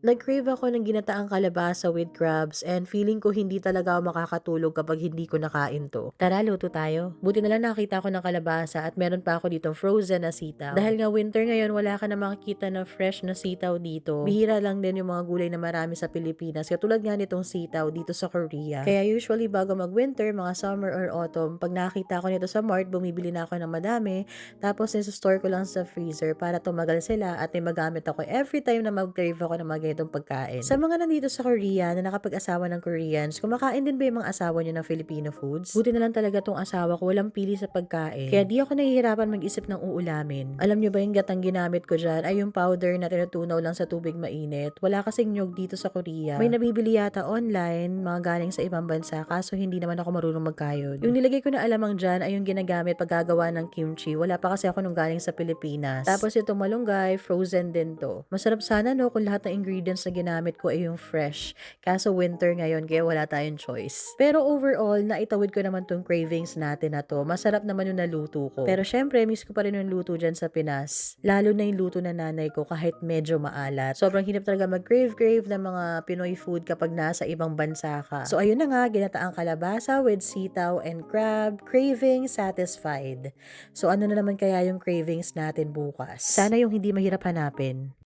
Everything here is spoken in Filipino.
Nag-crave ako ng ginataang kalabasa with crabs and feeling ko hindi talaga ako makakatulog kapag hindi ko nakain to. Tara, luto tayo. Buti na lang nakita ko ng kalabasa at meron pa ako ditong frozen na sitaw. Dahil nga winter ngayon, wala ka na makikita na fresh na sitaw dito. Bihira lang din yung mga gulay na marami sa Pilipinas, katulad nga nitong sitaw dito sa Korea. Kaya usually bago mag-winter, mga summer or autumn, pag nakita ko nito sa mart, bumibili na ako ng madami. Tapos nisa-store ko lang sa freezer para tumagal sila at may magamit ako every time na mag-crave ako ng mga ganitong pagkain. Sa mga nandito sa Korea na nakapag-asawa ng Koreans, kumakain din ba yung mga asawa niyo ng Filipino foods? Buti na lang talaga tong asawa ko, walang pili sa pagkain. Kaya di ako nahihirapan mag-isip ng uulamin. Alam niyo ba yung gatang ginamit ko dyan ay yung powder na tinutunaw lang sa tubig mainit. Wala kasing nyug dito sa Korea. May nabibili yata online, mga galing sa ibang bansa, kaso hindi naman ako marunong magkayod. Yung nilagay ko na alamang dyan ay yung ginagamit paggagawa ng kimchi. Wala pa kasi ako nung galing sa Pilipinas. Tapos itong malunggay, frozen din to. Masarap sana no kung lahat ng ingredients na ginamit ko ay yung fresh. Kaso winter ngayon kaya wala tayong choice. Pero overall, naitawid ko naman tong cravings natin na to. Masarap naman yung naluto ko. Pero syempre, miss ko pa rin yung luto dyan sa Pinas. Lalo na yung luto ng nanay ko kahit medyo maalat. Sobrang hirap talaga mag-crave ng mga Pinoy food kapag nasa ibang bansa ka. So ayun na nga, ginataang kalabasa with sitaw and crab, craving satisfied. So ano na naman kaya yung cravings natin bukas? Sana yung hindi mahirap hanapin.